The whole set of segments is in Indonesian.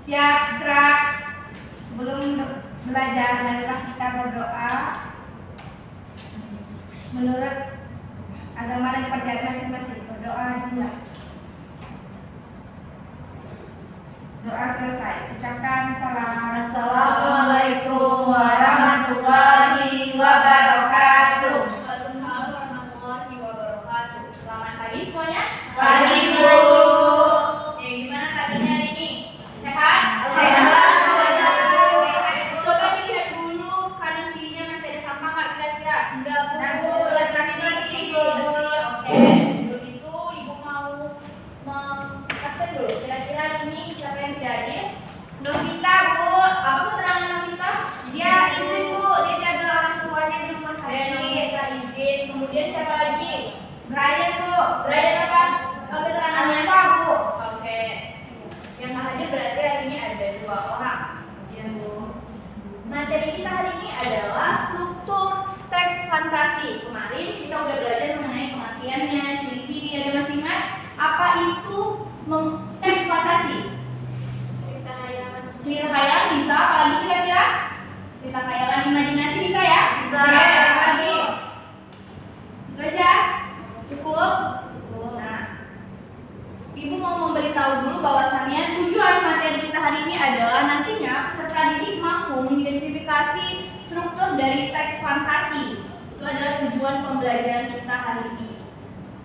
Siap, gerak. Sebelum belajar, marilah kita berdoa menurut agama dan kepercayaan masing-masing. Berdoa dimulai. Doa selesai. Ucapkan salam. Assalamualaikum warahmatullahi wabarakatuh. Waalaikumsalam warahmatullahi wabarakatuh. Selamat pagi semuanya. Pagi, Bu. Gimana kabarnya hari ini? Sehat? Sehat. Coba dilihat dulu kanan kirinya masih ada sampah nggak kira-kira? Enggak, Bu. Bersih. Oke. Sebelum itu Ibu mau absen dulu. Kira-kira ini siapa yang jadi? Novita, Bu. Apa keterangan Novita? Dia izin, Bu. Dia jaga orang tuanya di rumah saya. Novita izin. Kemudian siapa lagi? Brian, Bu. Brian apa? Keterangannya apa, Bu? Oke. Yang nggak hadir berarti hari ini ada 2 orang. Iya, Bu. Materi kita hari ini adalah struktur teks fantasi. Kemarin kita udah belajar mengenai pengertiannya, ciri-ciri. Ada masih ingat apa itu teks fantasi? Cerita hayalan. Cerita khayalan bisa, apalagi kira-kira? Cerita khayalan imajinasi bisa ya? Bisa. Oke, lagi. Itu aja. Cukup? Nah, Ibu mau memberitahu dulu bahwasannya tujuan materi kita hari ini adalah nantinya peserta didik mampu mengidentifikasi struktur dari teks fantasi. Itu adalah tujuan pembelajaran kita hari ini.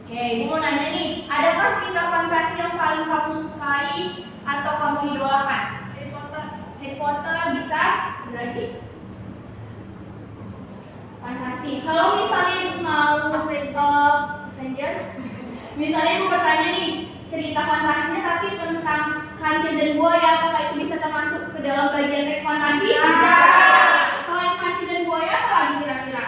Oke, Ibu mau nanya nih, adakah cerita fantasi yang paling kamu sukai atau kamu idolakan? Harry Potter. Harry Potter bisa? Ada lagi? Fantasi. Kalau misalnya Ibu mau Avenger, misalnya Ibu bertanya nih, cerita fantasinya tapi tentang kancil dan buaya, apakah itu bisa termasuk ke dalam bagian teks fantasi? Bisa. Selain kancil dan buaya, apa lagi kira-kira?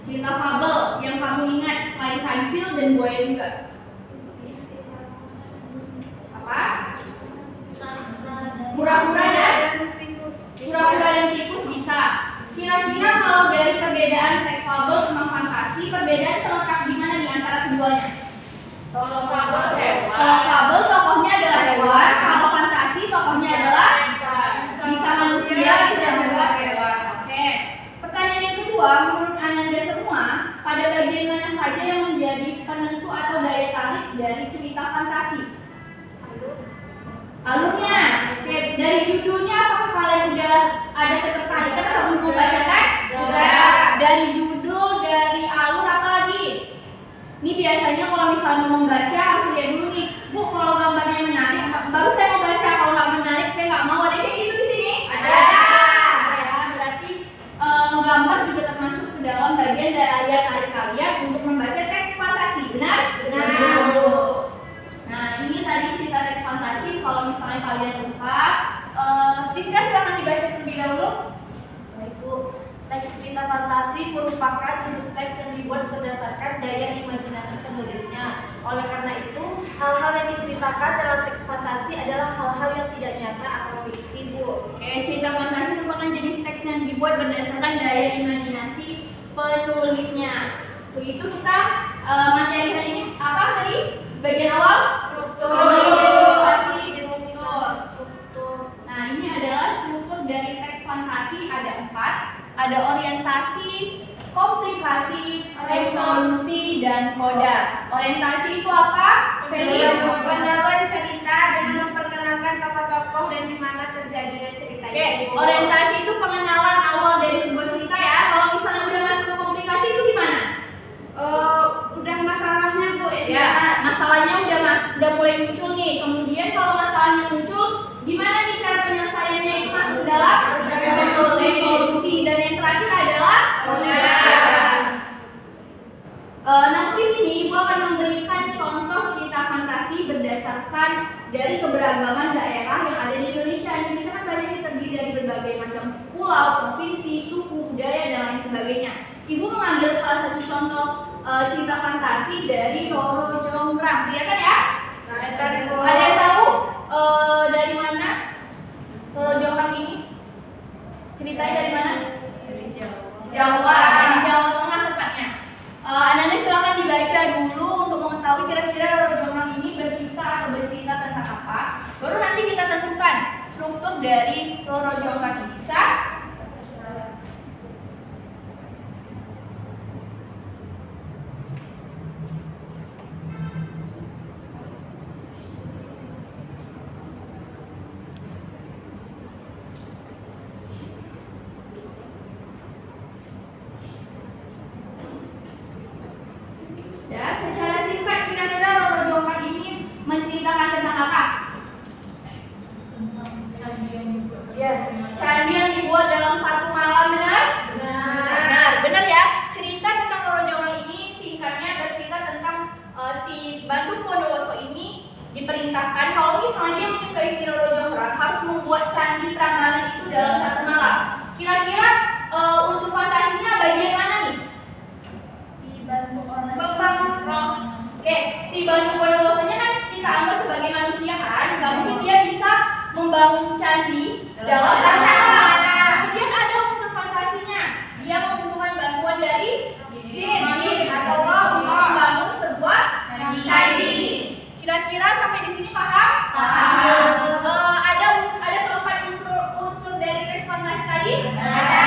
Cerita fabel yang kamu ingat selain kancil dan buaya juga. Apa? Kura-kura dan tikus bisa. Kira-kira kalau dari perbedaan teks fabel sama fantasi, perbedaan terletak di mana nih antara keduanya? Kalau fabel hewan. Kalau fabel tokohnya adalah hewan, kalau fantasi tokohnya adalah bisa manusia, bisa juga hewan. Oke. Pertanyaan yang kedua, menurut Ananda semua, pada bagian mana saja yang menjadi penentu atau daya tarik dari cerita fantasi? Halusnya. Oke, dari judulnya apakah kalian udah ada ketertarikan sebelum membaca teks? Sudah. Dari judul, dari alur, apa lagi? Ini biasanya kalau misalnya mau membaca harus lihat dulu nih, Bu, kalau gambarnya menarik, baru saya mau baca. Kalau nggak menarik, saya nggak mau. Ada kayak gitu di sini? Ada. Ya, berarti gambar juga termasuk ke dalam bagian daya tarik kalian untuk membaca teks fantasi. Benar? Benar. Nah, ini tadi cerita teks fantasi. Kalau misalnya kalian lupa, Rizka silahkan dibaca terlebih dahulu. Baik, Bu. Teks cerita fantasi merupakan jenis teks yang dibuat berdasarkan daya imajinasi penulisnya. Oleh karena itu, hal-hal yang diceritakan dalam teks fantasi adalah hal-hal yang tidak nyata atau fiksi, Bu. Oke, cerita fantasi merupakan jenis teks yang dibuat berdasarkan daya imajinasi penulisnya. Begitu kita materi hari ini apa tadi? Bagian awal? Struktur. Nah, ini adalah struktur dari teks fantasi, ada 4. Ada orientasi, komplikasi, resolusi, dan koda. Orientasi itu apa? Pendalaman cerita dengan memperkenalkan tokoh-tokoh dan di mana terjadinya cerita Oke, itu. orientasi itu pengenalan awal dari sebuah cerita ya. Kalau misalnya udah masuk ke komplikasi itu gimana? Udah masalahnya, Bu. Ya, masalahnya udah mulai muncul nih. Kemudian kalau masalahnya muncul, gimana nih cara penyelesaiannya itu masuk ke dalam resolusi. Dan yang terakhir adalah namun di sini Ibu akan memberikan contoh cerita fantasi berdasarkan dari keberagaman daerah yang ada di Indonesia. Indonesia kan banyak yang terdiri dari berbagai macam pulau, provinsi, suku, budaya, dan lain sebagainya. Ibu mengambil salah satu contoh cerita fantasi dari Roro Jonggrang. Kelihatan ya? Ada yang tahu dari mana Roro Jonggrang ini? Ceritanya dari mana? Dari Jawa, dari Jawa Tengah tepatnya. Ananda silakan dibaca dulu untuk mengetahui kira-kira Roro Jonggrang ini berkisah atau bercerita struktur dari Roro Jonggrang ini? Bisa? Ya, secara singkat kira-kira Roro Jonggrang ini menceritakan tentang apa? Ya, candi yang dibuat dalam satu malam, benar? Benar ya. Cerita tentang Roro Jonggrang ini singkatnya bercerita tentang si Bandung Bondowoso ini diperintahkan kalau misalnya dia menyukai si Roro Jonggrang harus membuat candi Prambanan itu dalam satu malam. Kira-kira unsur fantasinya bagian mana nih? Oke, si Bandung Bondowosonya kan kita anggap sebagai manusia kan, nggak mungkin dia bisa membangun candi dalam satu malam. Kemudian ada unsur fantasinya, dia membutuhkan bantuan dari jin atau roh untuk membangun sebuah candi. Kira-kira sampai di sini paham? Paham. Ada keempat unsur dari teks fantasi tadi? Ada.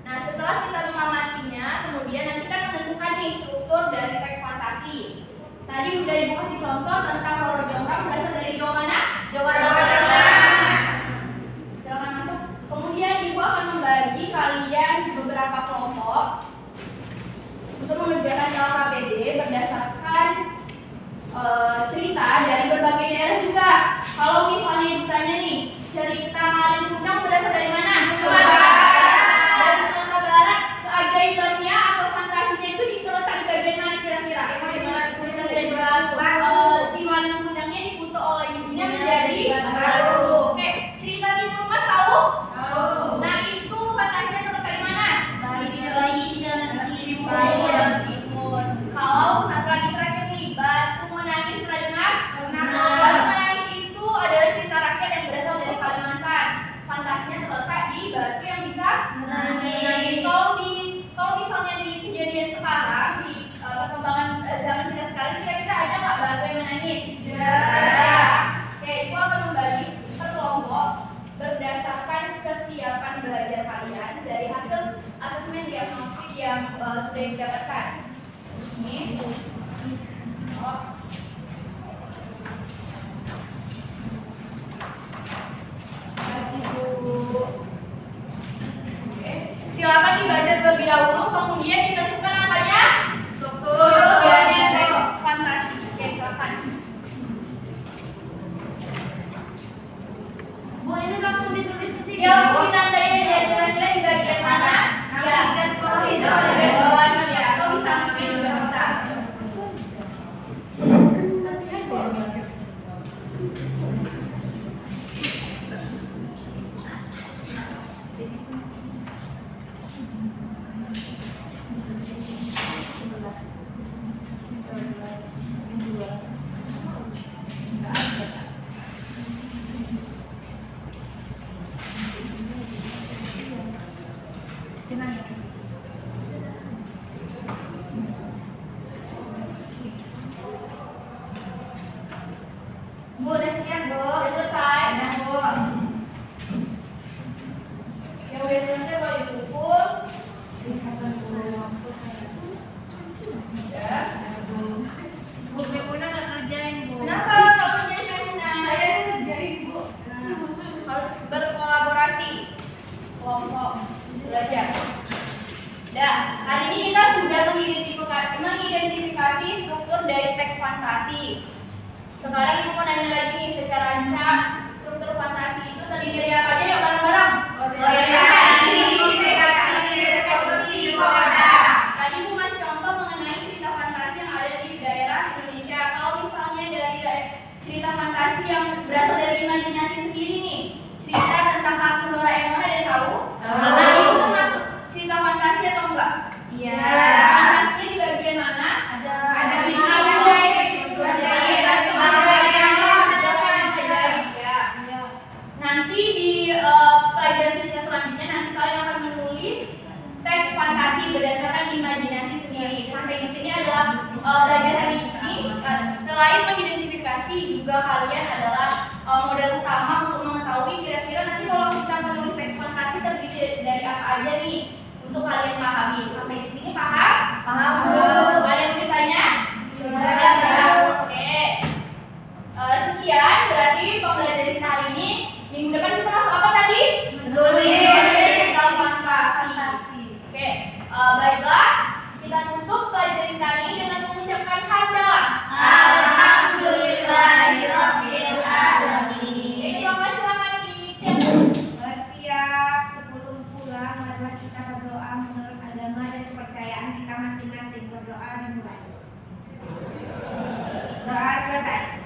Nah, setelah kita mengamatinya, kemudian nanti kita menentukan nih struktur dari teks fantasi. Tadi udah ibu kasih contoh tentang Roro Jonggrang berasal dari Jawa mana? Jawa Tengah. Silakan masuk. Kemudian ibu akan membagi kalian beberapa kelompok untuk mengerjakan LKPD berdasarkan cerita dari berbagai daerah juga. Kalau misalnya ibu tanya nih, cerita Malin Kundang berasal dari mana? Sumatera. Dari Sumatera Barat, keajaibannya atau fantasinya itu terletak di bagian mana kira-kira? Si Malin Kundangnya dikutuk oleh ibunya menjadi baru. Oke, cerita Timur Mas tahu? Tahu. Nah, itu fantasinya terletak di mana? Bayi dalam timur. Kalau satu lagi terakhir nih, Batu Menangis pernah dengar? Pernah. Batu Menangis itu adalah cerita rakyat yang berasal dari Kalimantan. Fantasinya terletak di batu yang bisa menangis. Kalau misalnya di kejadian sekarang di perkembangan zaman kita sekarang, kira-kira ada nggak batu yang menangis? Ya. Oke, ibu akan membagi per kelompok berdasarkan kesiapan belajar kalian dari hasil asesmen diagnostik yang sudah didapatkan. Ini. Silakan dibaca terlebih dahulu, kemudian ditentukan apanya? Struktur dari teks fantasi. Oke, silakan. Bu, ini langsung ditulis di sini. Ya, langsung ditandai aja. Kira-kira di bagian mana? Ya, garis bawah itu ada garis bawahnya ya, atau bisa pakai juga bisa. Bu, udah siap, Bu? Udah selesai? Udah, Bu. Ya udah selesai, kalau dikumpul. Ya. Bu, Memuna nggak kerjain, Bu. Kenapa nggak kerjain Memuna? Saya kerjain, Bu. Harus berkolaborasi. Kelompok belajar. Dah, hari ini kita sudah mengidentifikasi struktur dari teks fantasi. Sekarang ibu mau nanya lagi nih, secara acak struktur fantasi itu terdiri dari apa aja? Yuk bareng-bareng. Orientasi, reproduksi, koda. Tadi ibu ngasih contoh mengenai cerita fantasi yang ada di daerah Indonesia. Kalau misalnya dari cerita fantasi yang berasal dari imajinasi sendiri nih, cerita tentang kartun Doraemon, ada yang tahu? Nah, itu termasuk cerita fantasi atau enggak? Iya. Fantasinya di bagian mana? Ada di nanti di pelajaran kita selanjutnya nanti kalian akan menulis teks fantasi berdasarkan imajinasi sendiri. Sampai di sini adalah belajar hari ini. Selain mengidentifikasi juga kalian adalah model utama aja nih untuk kalian pahami. Sampai di sini paham? Paham, Bu. Kalian bertanya? Iya. Oke. Sekian berarti pembelajaran kita hari ini. Minggu depan kita masuk apa tadi? Menulis cerita fantasi. Oke. Baiklah, kita tutup pelajaran kita hari ini dengan mengucapkan hamdalah. Alhamdulillahirabbil alamin. Itu apa silakan siap. Siap, sebelum pulang marilah kita berdoa menurut agama dan kepercayaan kita masing-masing. Berdoa dimulai. Doa selesai.